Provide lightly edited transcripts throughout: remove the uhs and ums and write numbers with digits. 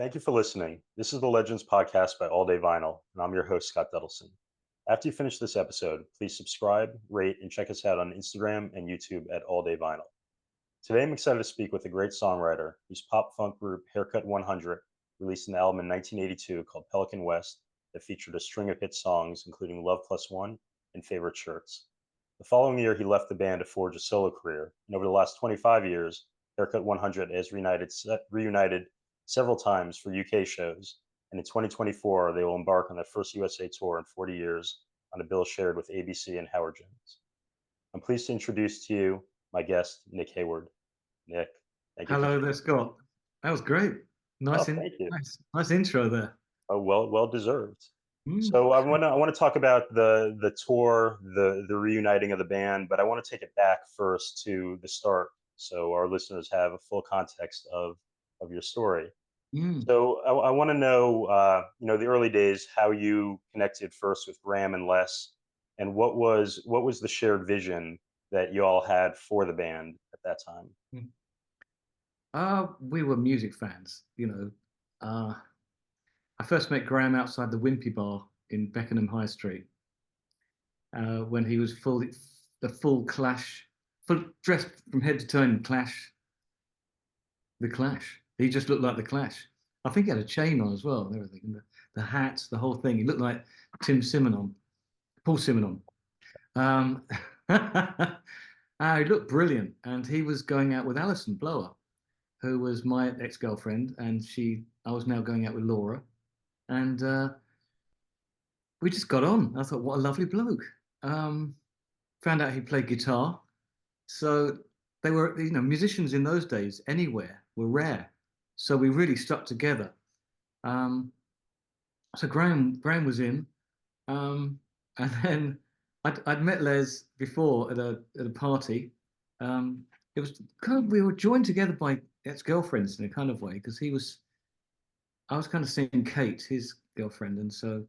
Thank you for listening. This is the Legends podcast by All Day Vinyl, and I'm your host, Scott Dudelson. After you finish this episode, please subscribe, rate, and check us out on Instagram and YouTube at All Day Vinyl. Today, I'm excited to speak with a great songwriter whose pop funk group Haircut 100 released an album in 1982 called Pelican West that featured a string of hit songs, including Love Plus One and Favorite Shirts. The following year, he left the band to forge a solo career, and over the last 25 years, Haircut 100 has reunited several times for UK shows, and in 2024 they will embark on their first USA tour in 40 years on a bill shared with ABC and Howard Jones. I'm pleased to introduce to you my guest, Nick Heyward. Nick, thank you for Hello there, joining. Scott. That was great. Oh, thank you. Nice intro there. Oh, well deserved. Mm. So I want to talk about the tour, the reuniting of the band, but I want to take it back first to the start, so our listeners have a full context of your story. Mm. So I want to know, the early days, how you connected first with Graham and Les, and what was the shared vision that you all had for the band at that time? Mm. We were music fans, you know. I first met Graham outside the Wimpy Bar in Beckenham High Street when he was the full Clash, full dressed from head to toe in Clash. The Clash. He just looked like the Clash. I think he had a chain on as well and everything. The hat, the whole thing. He looked like Paul Simonon. Um, he looked brilliant, and he was going out with Alison Blower, who was my ex-girlfriend, and I was now going out with Laura, and we just got on. I thought, what a lovely bloke. Found out he played guitar, so they were, musicians in those days anywhere were rare, so we really stuck together. So Graham was in, and then I'd met Les before at a party. It was kind of, we were joined together by ex-girlfriends in a kind of way, because I was kind of seeing Kate, his girlfriend, and so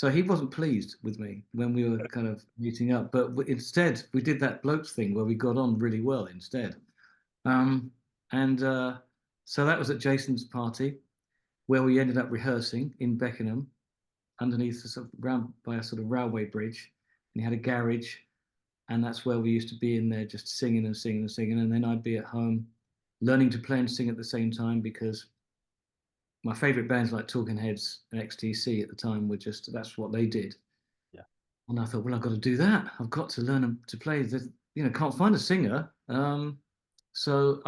he wasn't pleased with me when we were kind of meeting up. But instead, we did that blokes thing where we got on really well instead. And so that was at Jason's party, where we ended up rehearsing in Beckenham, underneath round by a sort of railway bridge, and he had a garage, and that's where we used to be in there just singing and singing and singing, and then I'd be at home learning to play and sing at the same time, because my favorite bands like Talking Heads and XTC at the time were just, that's what they did. Yeah. And I thought, well, I've got to do that. I've got to learn to play. Can't find a singer. So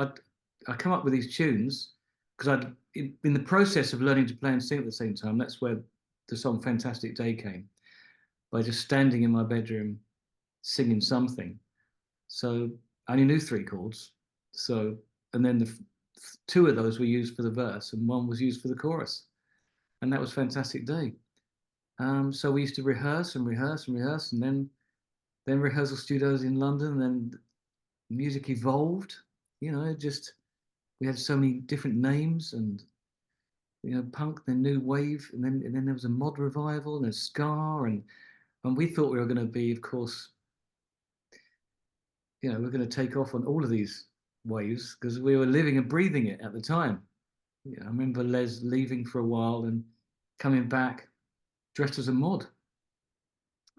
I come up with these tunes, because in the process of learning to play and sing at the same time, that's where the song Fantastic Day came, by just standing in my bedroom singing something. So I only knew 3 chords. So, and then two of those were used for the verse and one was used for the chorus. And that was Fantastic Day. So we used to rehearse and rehearse and rehearse, and then rehearsal studios in London, and then music evolved, just, we had so many different names, and punk, then new wave, and then there was a mod revival and a ska, and we thought we were going to be, of course, we're going to take off on all of these waves, because we were living and breathing it at the time. I remember Les leaving for a while and coming back dressed as a mod.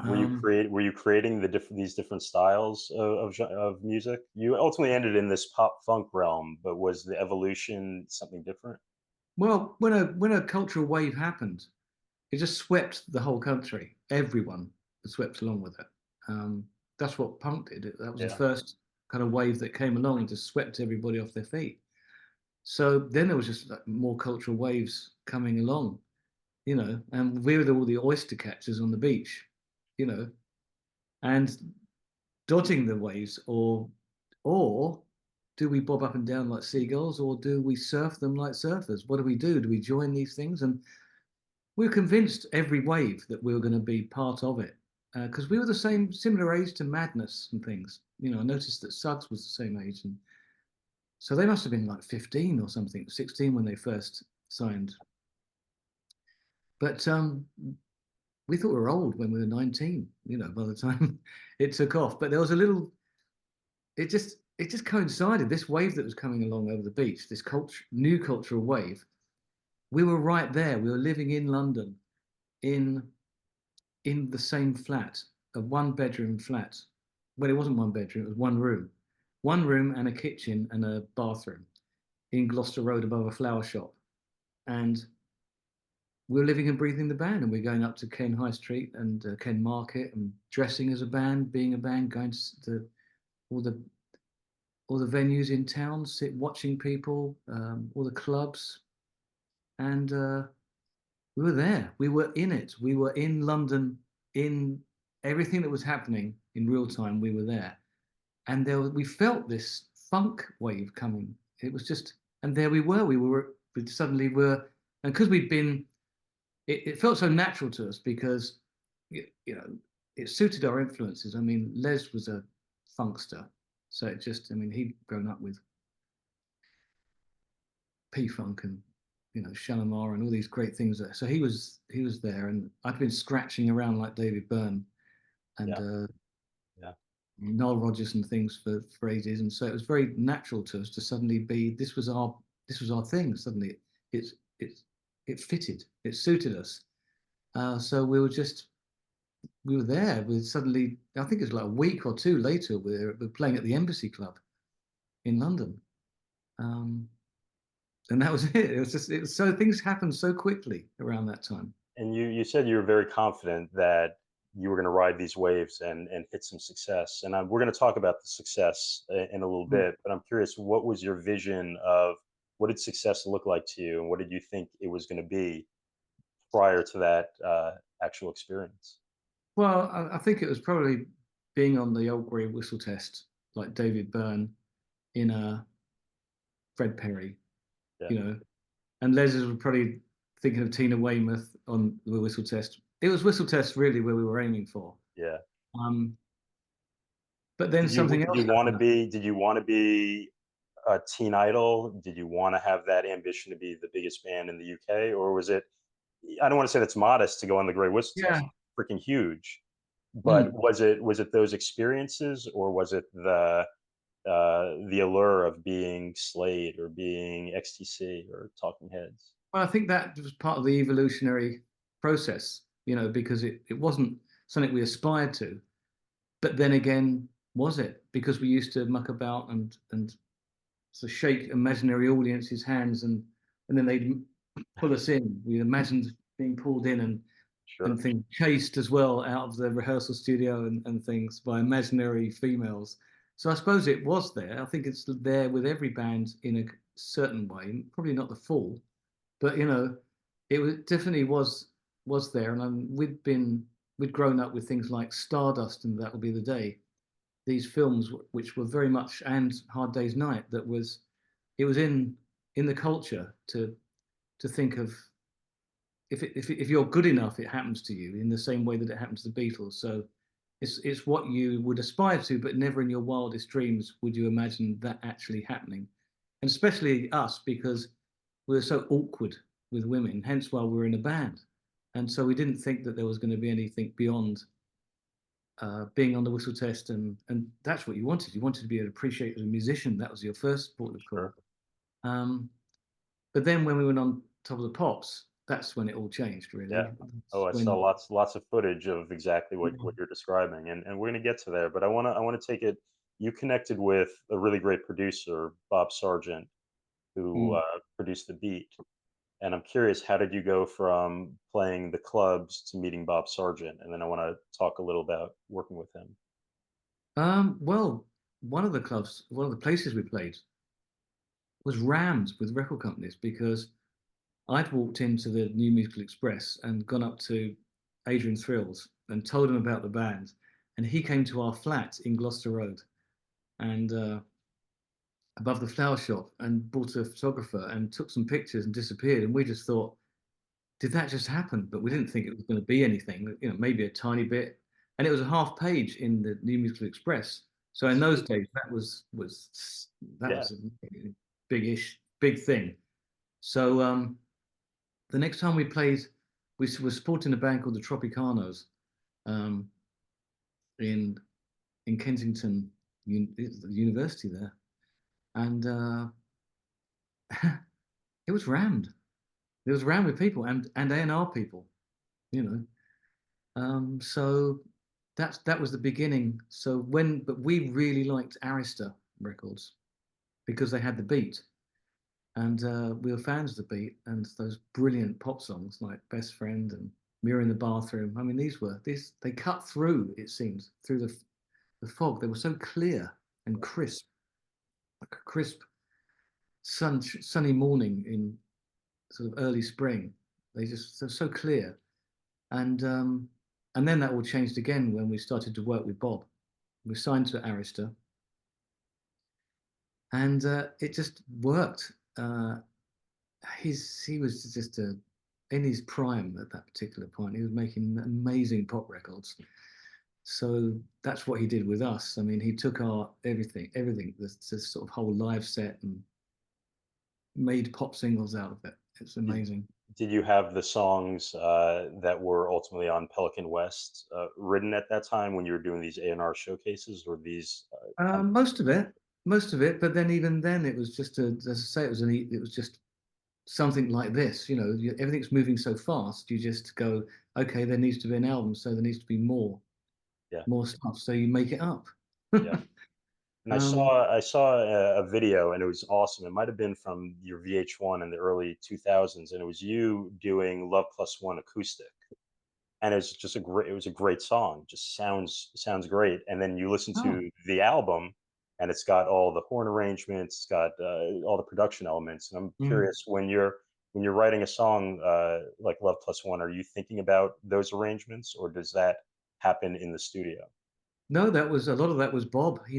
Were you creating these different styles of music? You ultimately ended in this pop funk realm, but was the evolution something different? Well, when a cultural wave happened, it just swept the whole country. Everyone swept along with it. That's what punk did. That was the first kind of wave that came along and just swept everybody off their feet. So then there was just like more cultural waves coming along, and we were all the oyster catchers on the beach, and dodging the waves, or do we bob up and down like seagulls, or do we surf them like surfers? What do we do? Do we join these things? And we were convinced every wave that we were going to be part of it, because we were similar age to Madness and things. I noticed that Suggs was the same age, and so they must have been like 15 or something, 16 when they first signed. But we thought we were old when we were 19, by the time it took off. But there was it just, it just coincided. This wave that was coming along over the beach, this new cultural wave. We were right there. We were living in London, in the same flat, a one-bedroom flat. Well, it wasn't one bedroom; it was one room and a kitchen and a bathroom in Gloucester Road above a flower shop. And we were living and breathing the band, and we're going up to Ken High Street and Ken Market and dressing as a band, being a band, going to all the all the venues in town, watching people, all the clubs, and we were there. We were in it. We were in London, in everything that was happening in real time. We were there, and we felt this funk wave coming. It was just, and there we were. We suddenly were, and because we'd been, it felt so natural to us because, you know, it suited our influences. I mean, Les was a funkster, so it just, I mean, he'd grown up with P-Funk and, you know, Shalimar and all these great things there. So he was there, and I'd been scratching around like David Byrne and Yeah, yeah. Noel Rodgers and things for ages, and so it was very natural to us to suddenly be this was our thing. Suddenly, it's it fitted, it suited us. So we were there. We suddenly, I think it was like a week or two later, we're playing at the Embassy Club in London. Um, and that was it. It was just so things happened so quickly around that time. And you said you were very confident that you were going to ride these waves and hit some success. And we're going to talk about the success in a little Mm. bit. But I'm curious, what was your vision of what did success look like to you, and what did you think it was going to be prior to that actual experience? Well, I think it was probably being on the old grey whistle test, like David Byrne in a Fred Perry, Yeah, you know, and Les was probably thinking of Tina Weymouth on the whistle test. It was whistle test really where we were aiming for. yeah. Um, but then something Did else you want to happened. be? Did you want to be a teen idol? Did you want to have that ambition to be the biggest band in the UK, or was it? I don't want to say that's modest to go on the Great Whistle Yeah. Test. Freaking huge. But Mm. was it those experiences, or was it the allure of being Slade or being XTC or Talking Heads? Well, I think that was part of the evolutionary process, you know, because it wasn't something we aspired to. But then again, was it? Because we used to muck about and sort of shake imaginary audiences' hands and then they'd pull us in. We imagined being pulled in and Sure. things chased as well out of the rehearsal studio and things by imaginary females. So I suppose it was there. I think it's there with every band in a certain way, probably not the full, but you know, definitely was there. And we'd grown up with things like Stardust and That Will Be the Day. These films, which were very much, and Hard Day's Night, it was in the culture to think of if you're good enough, it happens to you in the same way that it happened to the Beatles. So it's what you would aspire to, but never in your wildest dreams would you imagine that actually happening. And especially us, because we were so awkward with women, hence why we were in a band. And so we didn't think that there was going to be anything beyond being on the whistle test, and that's what you wanted. You wanted to be appreciated as a musician. That was your first port of call. Sure. Um, but then when we went on Top of the Pops, that's when it all changed, Yeah. really. Oh, That's I saw when lots of footage of exactly what you're describing, and we're gonna get to there. But I wanna take it. You connected with a really great producer, Bob Sargeant, who mm. produced the beat. And I'm curious, how did you go from playing the clubs to meeting Bob Sargent? And then I want to talk a little about working with him. Well, one of the places we played was rammed with record companies because I'd walked into the New Musical Express and gone up to Adrian Thrills and told him about the band, and he came to our flat in Gloucester Road and above the flower shop and brought a photographer and took some pictures and disappeared, and we just thought, did that just happen? But we didn't think it was going to be anything, you know, maybe a tiny bit. And it was a half page in the New Musical Express. So in those days, that Yeah. was a big thing. So the next time we played, we were supporting a band called the Tropicanos um, in Kensington the university there, and it was rammed. It was rammed with people and A&R people, you know. So that was the beginning. So but we really liked Arista records because they had the beat, and we were fans of the beat and those brilliant pop songs like Best Friend and Mirror in the Bathroom. I mean, they cut through, it seems, through the fog. They were so clear and crisp, like a crisp sunny morning in sort of early spring. They're so clear. And then that all changed again when we started to work with Bob. We signed to Arista, and it just worked. He was just in his prime at that particular point. He was making amazing pop records. So that's what he did with us. I mean, he took our everything, this sort of whole live set, and made pop singles out of it. It's amazing. Did you have the songs that were ultimately on Pelican West written at that time when you were doing these A&R showcases, or these? Most of it, but then even then, it was just as I say, it was just something like this. You know, everything's moving so fast. You just go, okay, there needs to be an album, so there needs to be Yeah, more stuff. So you make it up. yeah. And um, I saw a video, and it was awesome. It might have been from your VH1 in the early 2000s, and it was you doing Love Plus One acoustic, and it's just it was a great song. Just sounds great. And then you listen oh, to the album, and it's got all the horn arrangements, it's got all the production elements. And I'm mm. curious, when you're writing a song like Love Plus One, are you thinking about those arrangements, or does that happen in the studio? No, that was a lot of that was Bob. He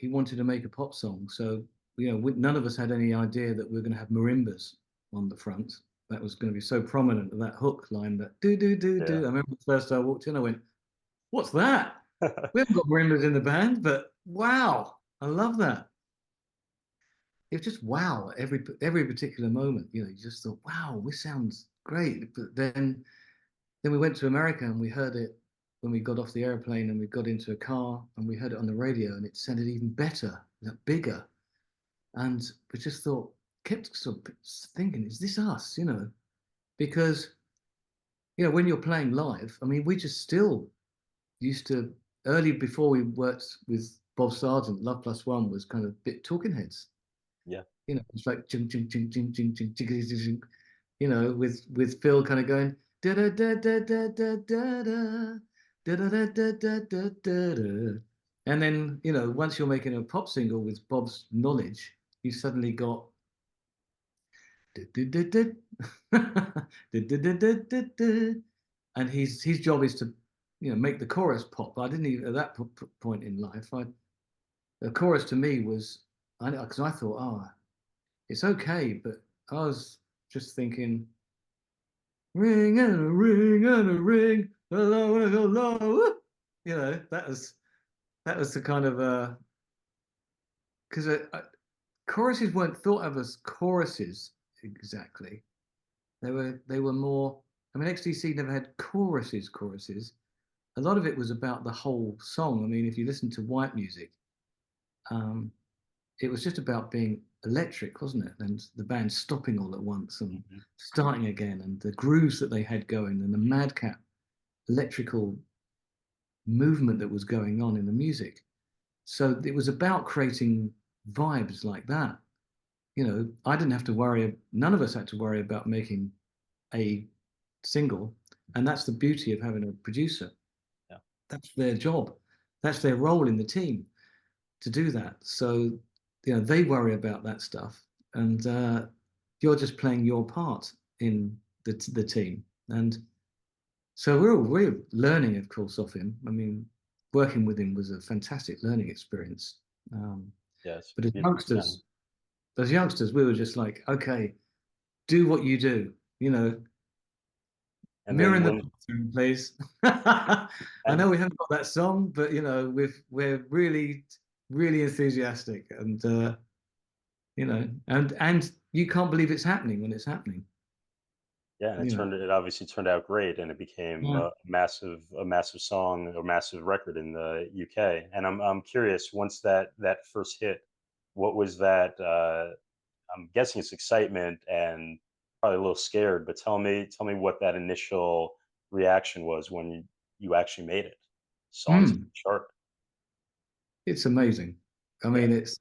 wanted to make a pop song, so none of us had any idea that we were going to have marimbas on the front. That was going to be so prominent. That hook line, that do do do do. Yeah. I remember the first I walked in, I went, "What's that? We haven't got marimbas in the band, but wow, I love that." It was just wow at every particular moment. You just thought, "Wow, this sounds great." But then we went to America and we heard it when we got off the airplane and we got into a car and we heard it on the radio and it sounded even better, bigger. And we just kept sort of thinking, is this us? Because, when you're playing live, I mean, we just still used to, early before we worked with Bob Sargeant, Love Plus One was kind of a bit Talking Heads. Yeah. It's like jing, jing, jing, jing, jing, jing, jing, jing, jing, with Phil kind of going da da da da da da da da da da da da da da da. And then, once you're making a pop single with Bob's knowledge, you suddenly got and his job is to, make the chorus pop. But I didn't even at that point in life. The chorus to me was, because I thought, it's okay, but I was just thinking, ring and a ring and a ring, hello and hello. That was the kind of because choruses weren't thought of as choruses exactly. They were more. I mean, XTC never had choruses. Choruses. A lot of it was about the whole song. I mean, if you listen to white music, um, it was just about being electric, wasn't it? And the band stopping all at once and Mhm. starting again, and the grooves that they had going, and the madcap electrical movement that was going on in the music. So it was about creating vibes like that. I didn't have to worry, none of us had to worry about making a single. And that's the beauty of having a producer. Yeah. That's their job. That's their role in the team to do that. So, they worry about that stuff. And you're just playing your part in the team. And so we're learning, of course, off him. I mean, working with him was a fantastic learning experience. Yeah, it's But beautifully done. as youngsters, we were just like, okay, do what you do. And Mirror then in the when bathroom, please. I and know we haven't got that song, but we're really, really enthusiastic, and and you can't believe it's happening when it's happening. Yeah, and You know, it obviously turned out great, and it became yeah. a massive song or massive record in the UK. And I'm curious, once that first hit, what was that? I'm guessing it's excitement and probably a little scared, but tell me what that initial reaction was when you actually made it. Songs Mm, chart. it's amazing. I Yeah, mean, it's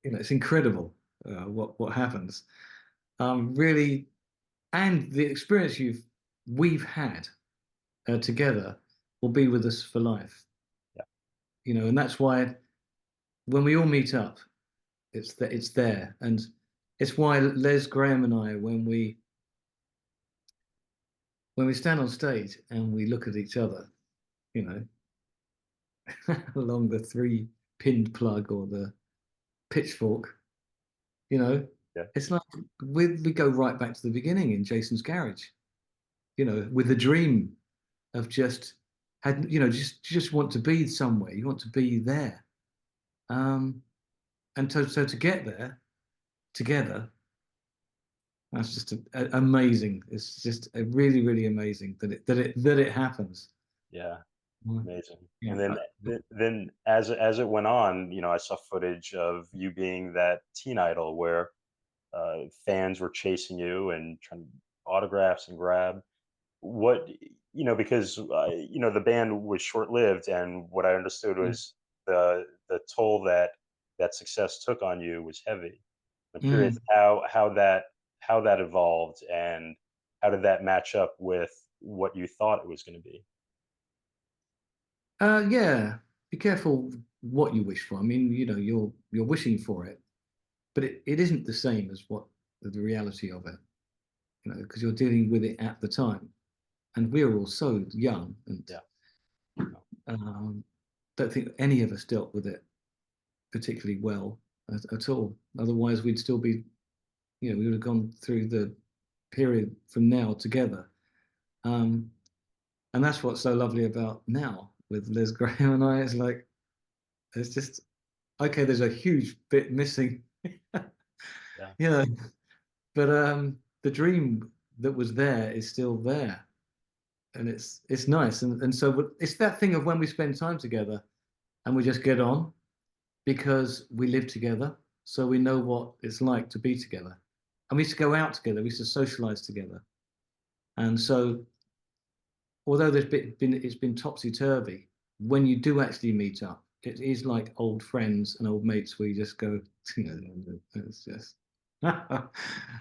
it's incredible what happens. Really, and the experience we've had together will be with us for life. yeah, And that's why when we all meet up, it's there, and it's why Les Graham and I, when we stand on stage and we look at each other, you know, along the three-pinned plug or the pitchfork, you know, yeah, it's like we go right back to the beginning in Jason's garage, with the dream of just want to be somewhere, you want to be there, um, and so to get there together, that's just amazing. It's just really, really amazing that it happens. yeah. Amazing. Yeah. And then as it went on, I saw footage of you being that teen idol where fans were chasing you and trying autographs and grab. What because the band was short lived, and what I understood Yeah. was the toll that success took on you was heavy. I'm curious Mm. how that evolved, and how did that match up with what you thought it was going to be. Yeah. Be careful what you wish for. I mean, you're wishing for it, but it isn't the same as what the reality of it, because you're dealing with it at the time. And we're all so young and Yeah. No. um, don't think any of us dealt with it particularly well at all. Otherwise, we'd still be, we would have gone through the period from now together. Um, and that's what's so lovely about now with Liz Graham and I. It's like, it's just, okay, there's a huge bit missing, Yeah. you know, but the dream that was there is still there. And it's nice. And so it's that thing of when we spend time together and we just get on because we live together. So we know what it's like to be together. And we used to go out together, we used to socialize together. And so although it's been topsy-turvy, when you do actually meet up, it is like old friends and old mates where you just go, it's just,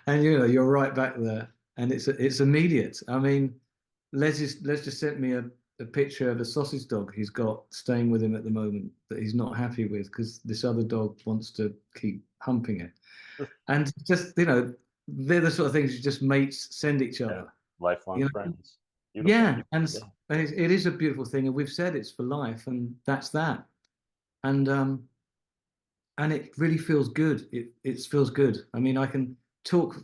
and you're right back there, and it's immediate. I mean, Les just sent me a picture of a sausage dog he's got staying with him at the moment that he's not happy with because this other dog wants to keep humping it, and just they're the sort of things you just mates send each Yeah. other. Lifelong You know, friends. Beautiful. yeah, and Yeah. it is a beautiful thing, and we've said it's for life, and that's that. And it really feels good. It feels good. I mean, I can talk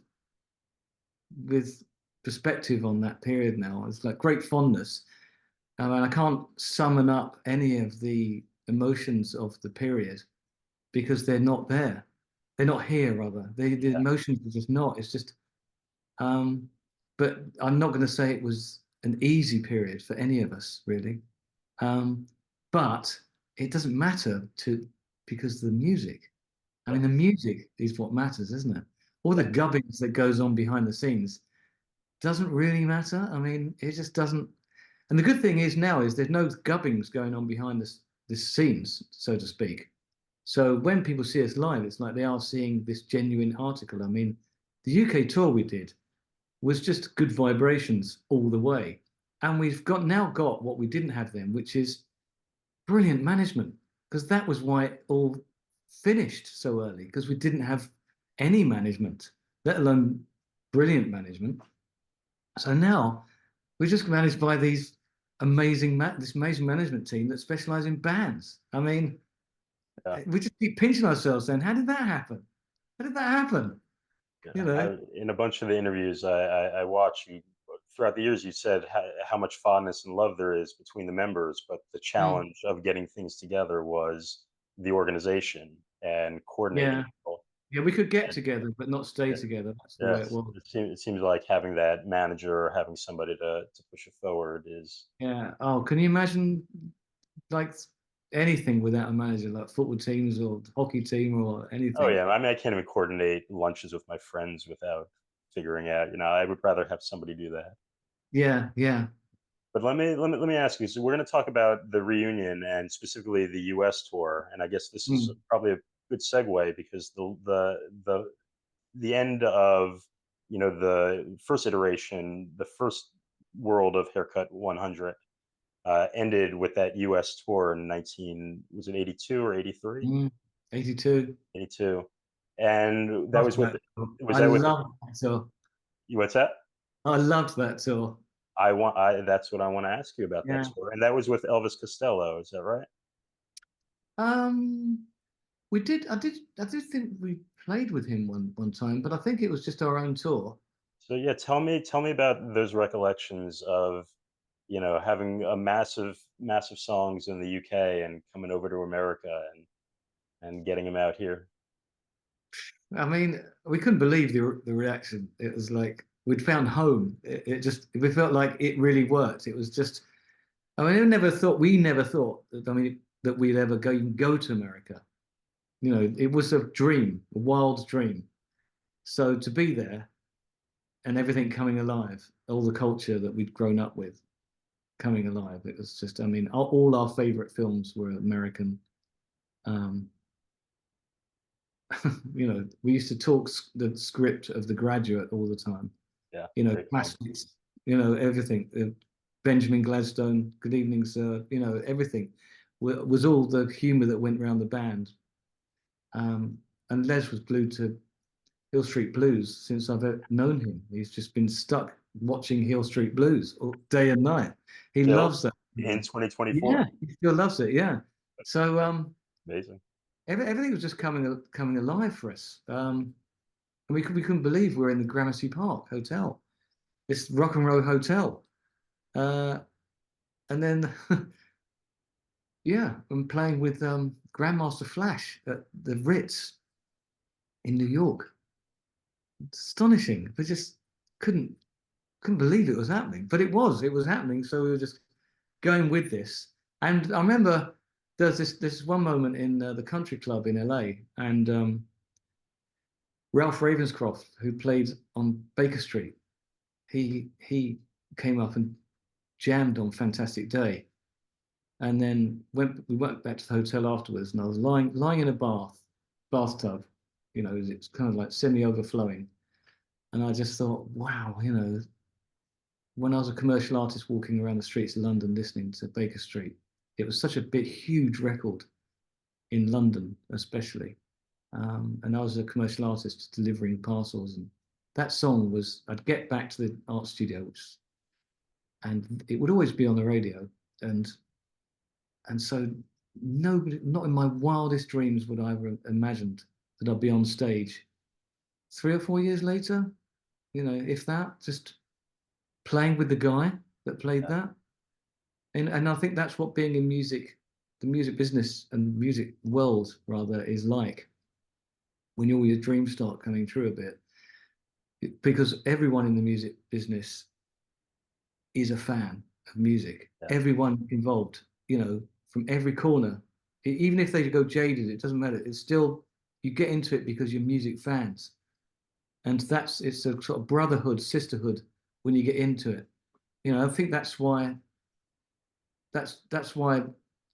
with perspective on that period now. It's like great fondness. I mean, I can't summon up any of the emotions of the period because they're not there. They're not here, rather. The Yeah. emotions are just not. It's just um, but I'm not going to say it was an easy period for any of us, really. Um, but it doesn't matter because the music. I Yeah. mean, the music is what matters, isn't it? All the Yeah. gubbins that goes on behind the scenes doesn't really matter. I mean, it just doesn't. And the good thing is now is there's no gubbins going on behind the scenes, so to speak. So when people see us live, it's like they are seeing this genuine article. I mean, the UK tour we did was just good vibrations all the way. And we've got what we didn't have then, which is brilliant management, because that was why it all finished so early, because we didn't have any management, let alone brilliant management. So now we're just managed by this amazing management team that specialize in bands. I mean, Yeah. we just keep pinching ourselves saying, how did that happen? How did that happen? You Yeah. know? In a bunch of the interviews I watch you throughout the years, you said how much fondness and love there is between the members, but the Mm. challenge of getting things together was the organization and coordinating Yeah. people. Yeah, we could get And together, but not stay yeah, together. That's the way it yes, was. it seems like having that manager or having somebody to push it forward is. Yeah. Oh, can you imagine like anything without a manager, like football teams or hockey team or Oh anything? yeah, I mean, I can't even coordinate lunches with my friends without figuring out. I would rather have somebody do that. Yeah, yeah. But let me ask you. So we're going to talk about the reunion and specifically the U.S. tour, and I guess this is Mm, probably a good segue because the end of the first iteration, the first world of Haircut 100 ended with that U.S. tour in 19 was it 82 or 83? mm. 82. 82, and that Love was with that tour. was I that with love that tour. what's that? I loved that tour. That's what I want to ask you about that Yeah. tour, and that was with Elvis Costello. Is that right? Um, we did. I did think we played with him one time, but I think it was just our own tour. So yeah, tell me about those recollections of having a massive songs in the UK and coming over to America and getting them out here. I mean, we couldn't believe the reaction. It was like we'd found home. It just we felt like it really worked. It was just. I mean, we never thought that. I mean, that we'd ever go to America. You know, it was a dream, a wild dream. So to be there and everything coming alive, all the culture that we'd grown up with coming alive, it was just. I mean, all our favorite films were American. Um, we used to talk the script of The Graduate all the time. Yeah, great film. Classics, everything. Benjamin Gladstone, Good Evening, Sir, everything was all the humor that went around the band. Um, and Les was glued to Hill Street Blues since I've known him. He's just been stuck watching Hill Street Blues all day and night. He Still loves that. in Yeah, 2024. he still loves it. Yeah. So Amazing. everything was just coming alive for us. And we couldn't believe we were in the Gramercy Park Hotel, this rock and roll hotel. Uh, and then, yeah, I'm playing with Grandmaster Flash at the Ritz in New York. It's astonishing. We just couldn't couldn't believe it was happening, but it was happening. So we were just going with this. And I remember there's this one moment in the country club in LA, and Ralph Ravenscroft, who played on Baker Street, he came up and jammed on Fantastic Day, and then we went back to the hotel afterwards, and I was lying in a bathtub, it's kind of like semi overflowing, and I just thought, wow, when I was a commercial artist walking around the streets of London listening to Baker Street, it was such a big, huge record in London, especially. And I was a commercial artist delivering parcels, and that song was. I'd get back to the art studio, and it would always be on the radio, and so nobody, not in my wildest dreams, would I have imagined that I'd be on stage 3 or 4 years later, if that, just playing with the guy that played Yeah, that. And I think that's what being in music, the music business and music world rather, is like when all your dreams start coming true a bit. Because everyone in the music business is a fan of music. yeah, Everyone involved, from every corner. Even if they go jaded, it doesn't matter. It's still, you get into it because you're music fans. And it's a sort of brotherhood, sisterhood when you get into it. I think that's why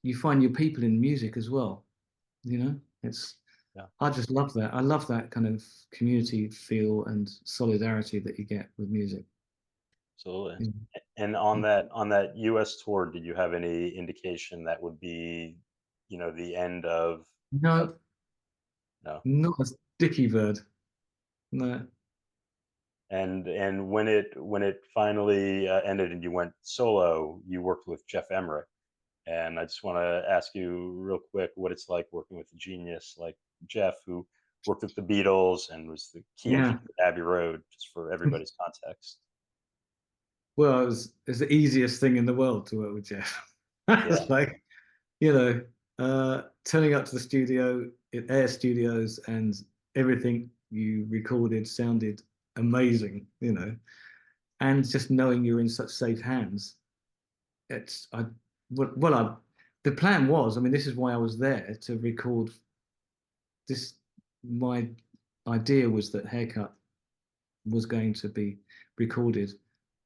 you find your people in music as well. It's yeah. I just love that. I love that kind of community feel and solidarity that you get with music. Absolutely. Yeah. And on that US tour, did you have any indication that would be, the end of No, no? not a sticky bird. No. And when it finally ended and you went solo, you worked with Jeff Emerick. And I just want to ask you real quick what it's like working with a genius like Jeff, who worked with the Beatles and was the key Yeah. engineer at Abbey Road, just for everybody's context. Well, it's the easiest thing in the world to work with Jeff. Yeah, It's like, turning up to the studio, Air Studios, and everything you recorded sounded amazing, and just knowing you're in such safe hands. It's I well I the plan was, I mean, this is why I was there to record this. My idea was that Haircut was going to be recorded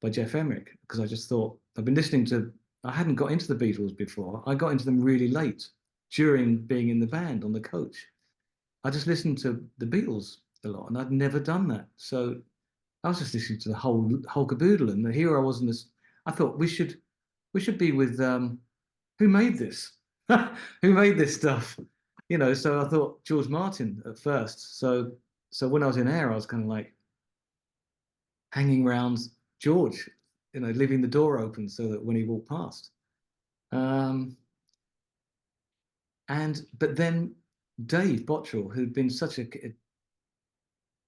by Geoff Emerick, because I just thought I've been listening to. I hadn't got into the Beatles before. I got into them really late during being in the band on the coach. I just listened to the Beatles a lot, and I'd never done that. So I was just listening to the whole caboodle, and here I was in this. I thought we should be with who made this, who made this stuff, So I thought George Martin at first. So when I was in Air, I was kind of like hanging around George, leaving the door open so that when he walked past. But then Dave Bottrell, who'd been such a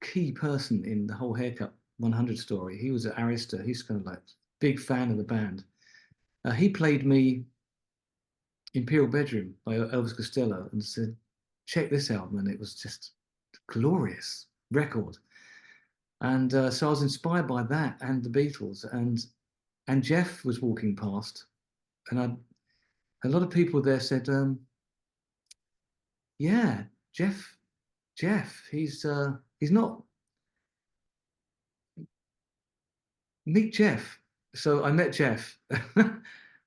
key person in the whole Haircut 100 story, he was at Arista. He's kind of like big fan of the band. He played me Imperial Bedroom by Elvis Costello and said, check this album. And it was just a glorious record. And so I was inspired by that and the Beatles. And Geoff was walking past, and a lot of people there said, yeah, Geoff, he's not, meet Geoff. So I met Geoff,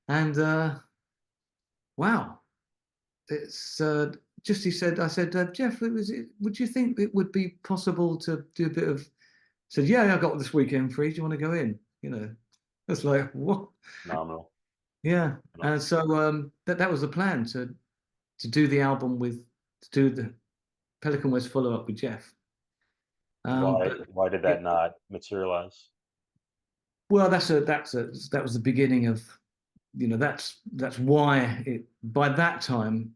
and wow, it's just, I said, Geoff, would you think it would be possible to do a bit of, said, yeah, I got this weekend free. Do you want to go in? It's like, what? Phenomenal. Yeah. And so that was the plan, to do the album to do the Pelican West follow up with Geoff. Why did that not materialize? Well, that was the beginning of, that's why by that time,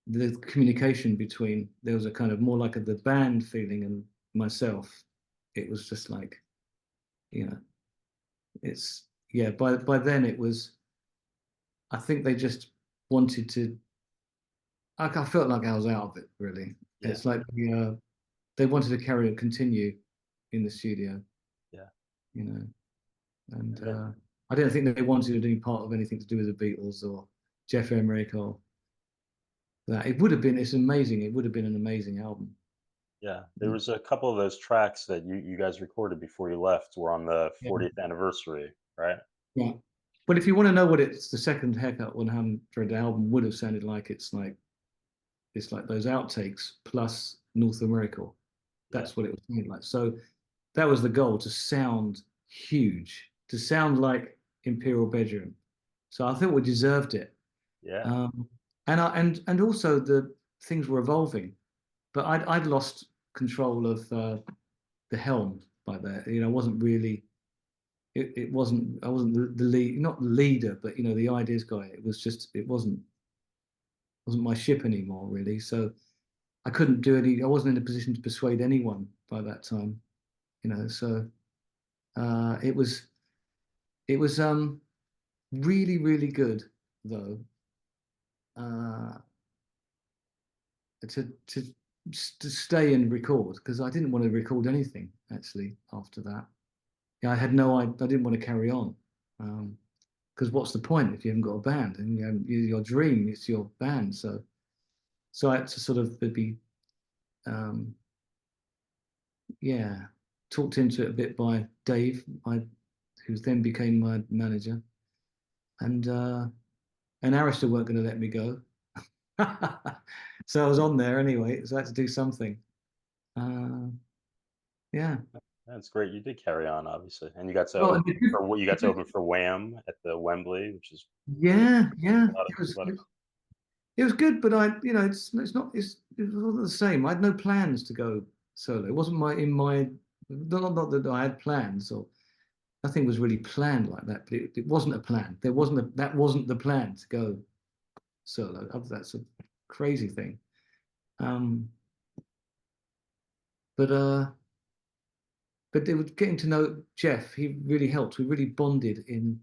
the communication between, there was a kind of more like the band feeling and myself. It was just like, it's, yeah, by then it was, I think they just wanted to, I felt like I was out of it, really. Yeah. It's like they wanted to continue in the studio. Yeah. And I don't think they wanted to do part of anything to do with the Beatles or Geoff Emerick or that. It's amazing. It would have been an amazing album. Yeah. There was a couple of those tracks that you guys recorded before you left were on the 40th anniversary, right? Yeah. But if you want to know what the second Haircut 100 album would have sounded like, it's like those outtakes plus North America. That's what it was sounding like. So that was the goal, to sound huge, to sound like Imperial Bedroom. So I think we deserved it. Yeah. And also the things were evolving, but I'd lost control of the helm by that. I wasn't really. It wasn't. I wasn't the lead, not the leader, but the ideas guy. It was just. It wasn't my ship anymore, really. So I couldn't do any. I wasn't in a position to persuade anyone by that time. So it was really, really good, though, to stay and record, because I didn't want to record anything actually after that. I had no, I didn't want to carry on, because what's the point if you haven't got a band? And your dream is your band. So I had to sort of be, talked into it a bit by Dave, who then became my manager, and Arista weren't going to let me go. So I was on there anyway, so I had to do something. Yeah. That's great. You did carry on, obviously, and you got to open for Wham at the Wembley, which is yeah. it was good, but it wasn't the same. I had no plans to go solo. It wasn't not that I had plans, or nothing was really planned like that. But it wasn't a plan. That wasn't the plan to go solo. That's a crazy thing. But they were getting to know Geoff. He really helped. We really bonded in.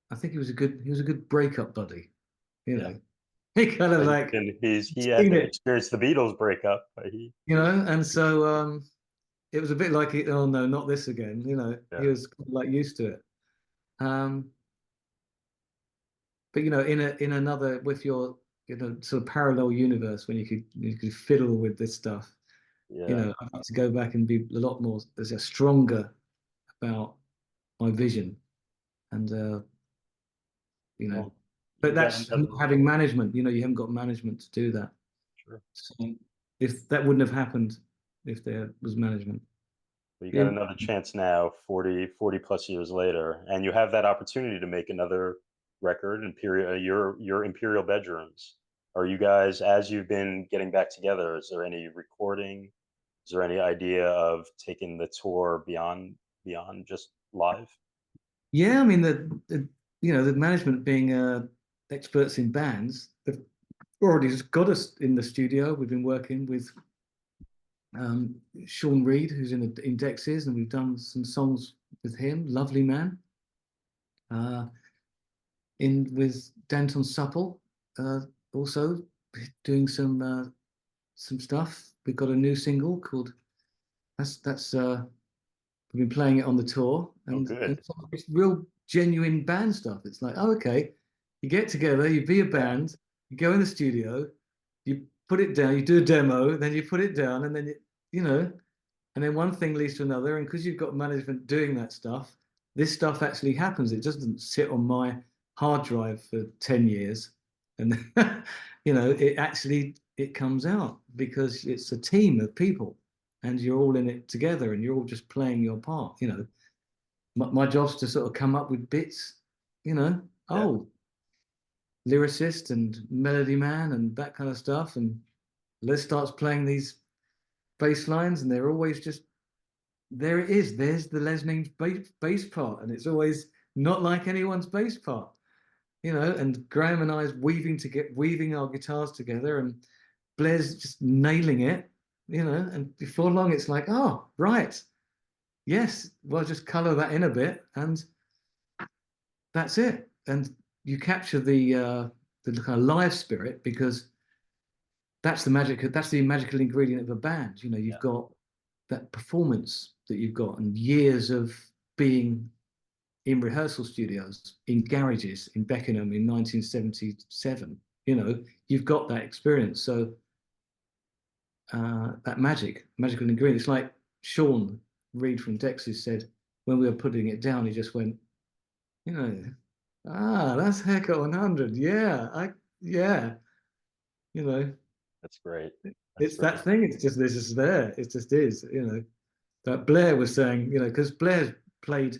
I think he was a good breakup buddy, He kind of like And he had seen to it, experience the Beatles breakup. He and so it was a bit like, oh no, not this again. He Yeah. was like used to it. Um, but in another with your sort of parallel universe when you could fiddle with this stuff. Yeah. I'd like to go back and be a lot more, there's a stronger about my vision, and you know, Well, but you got that's another. having management. You haven't got management to do that. Sure. So if that wouldn't have happened if there was management. Well, you got Yeah, another chance now, 40 plus years later, and you have that opportunity to make another record, your Imperial Bedrooms. Are you guys, as you've been getting back together, is there any recording? Is there any idea of taking the tour beyond just live? yeah. I mean, the management being experts in bands, they've already just got us in the studio. We've been working with Sean Reed, who's in the Indexes, and we've done some songs with him. Lovely man. Uh, in with Danton Supple, also doing some stuff. We've got a new single called that's we've been playing it on the tour, Oh, and good. it's real genuine band stuff. It's like, oh, okay, you get together, you be a Yeah. band, you go in the studio, you put it down, you do a demo, then you put it down, and then you know, and then one thing leads to another, and because you've got management doing that stuff, this stuff actually happens. It doesn't sit on my hard drive for 10 years, and it comes out because it's a team of people, and you're all in it together, and you're all just playing your part. My job's to sort of come up with bits, Yeah. oh, lyricist and melody man and that kind of stuff, and Les starts playing these bass lines, and they're always just there. It is. There's the Les bass part, and it's always not like anyone's bass part, And Graham and I's weaving our guitars together, and Blair's just nailing it, And before long, it's like, oh, right, yes, well, just color that in a bit, and that's it. And you capture the kind of live spirit because that's the magical ingredient of a band. You've Yeah. got that performance that you've got and years of being in rehearsal studios, in garages in Beckenham in 1977. You've got that experience. So that magical ingredient. It's like Sean Reed from Dexys said when we were putting it down, he just went, that's Haircut 100. Yeah, you know, That's great. That's it's that great. thing. It's just this is there. It just is. That Blair was saying, because Blair's played,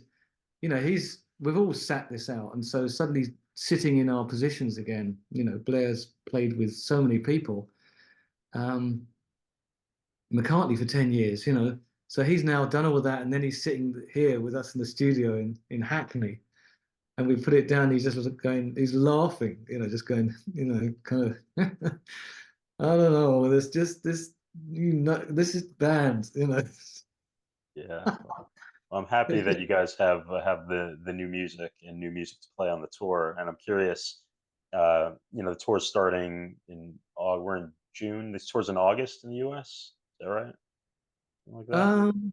we've all sat this out, and so suddenly sitting in our positions again, Blair's played with so many people, McCartney for 10 years, so he's now done all of that, and then he's sitting here with us in the studio in Hackney, and we put it down. He's just going, he's laughing, just going, kind of, I don't know, there's just this, this is band, Yeah. Well, I'm happy that you guys have the new music and new music to play on the tour, and I'm curious. The tour's starting we're in June. This tour's in August in the U.S. Is that right? Something like that. um,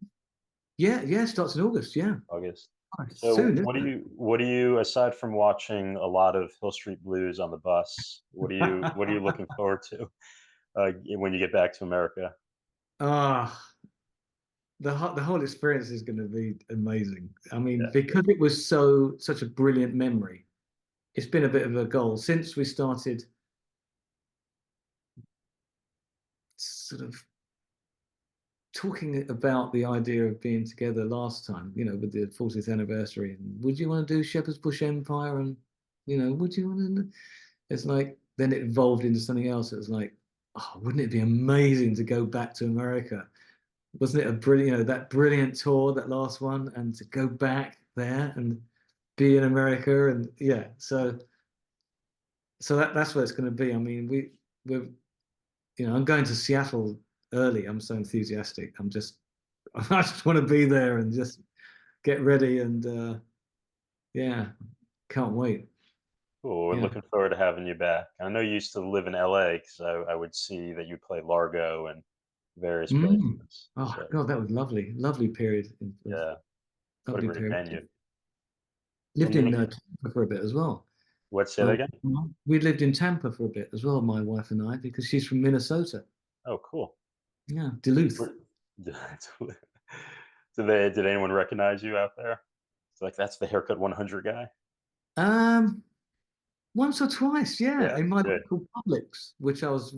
yeah, starts in August, yeah. August. Oh, So soon, isn't what do you aside from watching a lot of Hill Street Blues on the bus, what are you it? looking forward to when you get back to America? Ah, the whole experience is going to be amazing. I mean, Yeah. because it was such a brilliant memory, it's been a bit of a goal since we started sort of talking about the idea of being together last time, with the 40th anniversary. And would you want to do Shepherd's Bush Empire? And, would you want to? It's like, then it evolved into something else. It was like, oh, wouldn't it be amazing to go back to America? Wasn't it a brilliant, that brilliant tour, that last one, and to go back there and be in America, and yeah, so that's where it's going to be. I mean, we're, I'm going to Seattle early. I'm so enthusiastic. I just want to be there and just get ready, and yeah, can't wait. Cool. We're Yeah. looking forward to having you back. I know you used to live in LA because I would see that you play Largo and various Mm. places. Oh So God, that was lovely, lovely period. yeah, what a Lovely great period. venue. Well, Lived in Nick, Tampa for a bit as well. what? Say that My, again? we lived in Tampa for a bit as well, my wife and I, because she's from Minnesota. Oh, cool. Yeah, Duluth. Where- did anyone recognize you out there? It's like that's the haircut 100 guy. Um, Once or twice, yeah, Yeah, in my good. local Publix, which I was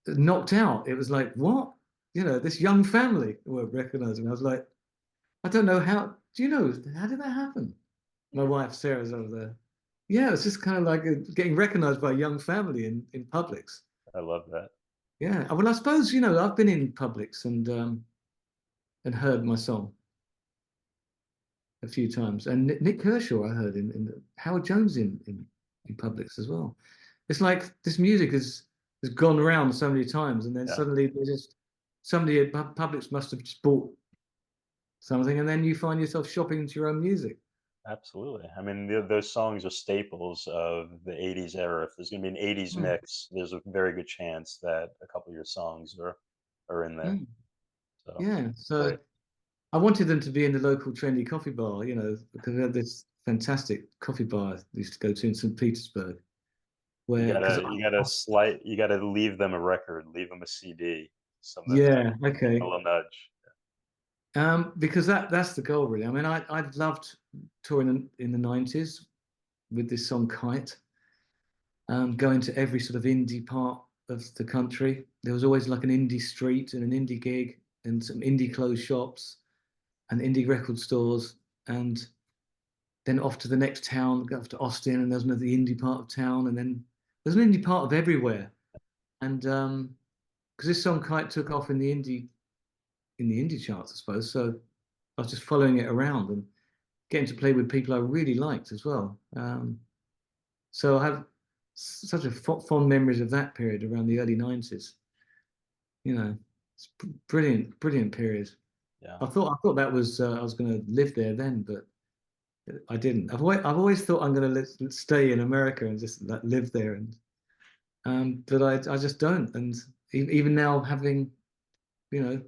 knocked out. It was like, what? This young family were recognizing me. I was like, I don't know how. Do you know how did that happen? My wife Sarah's over there. Yeah, it's just kind of like getting recognized by a young family in Publix. I love that. Yeah, well, I suppose I've been in Publix and heard my song a few times, and Nick Kershaw I heard in Howard Jones in Publix as well. It's like this music has gone around so many times, and then Yeah, suddenly there's just somebody at Publix must have just bought something, and then you find yourself shopping into your own music. absolutely. I mean, those songs are staples of the 80s era. If there's going to be an 80s Mm, mix, there's a very good chance that a couple of your songs are in there. mm. So Yeah, great. so I wanted them to be in the local trendy coffee bar, because we had this fantastic coffee bar I used to go to in St. Petersburg, You where because gotta you gotta slight you gotta leave them a record, leave them a CD, something yeah, a okay, little nudge. because that's the goal really. I mean, I loved touring in the '90s with this song Kite, going to every sort of indie part of the country. There was always like an indie street and an indie gig and some indie clothes shops and indie record stores, and then off to the next town, go off to Austin, and there's another indie part of town, and then there's an indie part of everywhere. And because this song Kite took off in the indie charts, I suppose. So I was just following it around and getting to play with people I really liked as well. So I have such a fond memories of that period around the early '90s. It's brilliant, brilliant period. Yeah. I thought that was I was going to live there then, but I didn't. I've always thought I'm going to stay in America and just like, live there, and but I just don't. And even now, having you know,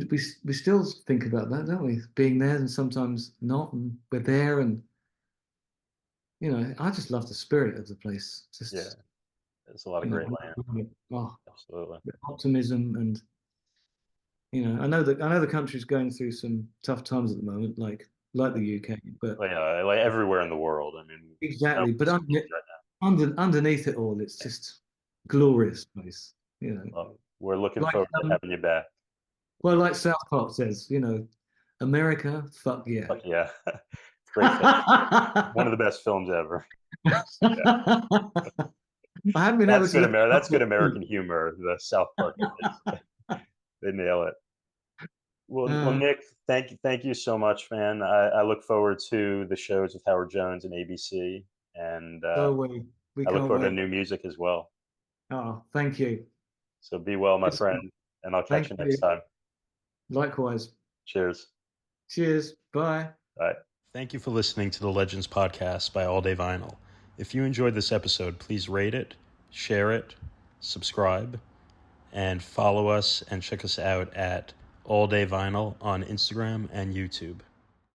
we still think about that, don't we? Being there and sometimes not, and we're there, and I just love the spirit of the place. Yeah. Just There's a lot of you know, great land. oh, Absolutely. the optimism, and I know the country's going through some tough times at the moment, like the UK, but Well, yeah, like everywhere in the world. I mean, no exactly. But place is right underneath it all, it's just glorious place. You know, now. Well, we're looking like forward to having you back. well, like South Park says, America, fuck yeah. But yeah, great film. One of the best films ever. Yeah. I haven't been able to let That's go good of it. American humor, the South Park guys. They nail it. Well, Uh, Nick, thank you so much, man. I look forward to the shows with Howard Jones and ABC, and so we I look can't forward to wait. new music as well. Oh, thank you. So be well, my Good stuff. friend, and I'll catch Thank you next you. time. Likewise. Cheers. Cheers. Bye. Bye. Thank you for listening to the Legends podcast by All Day Vinyl. If you enjoyed this episode, please rate it, share it, subscribe, and follow us and check us out at All Day Vinyl on Instagram and YouTube.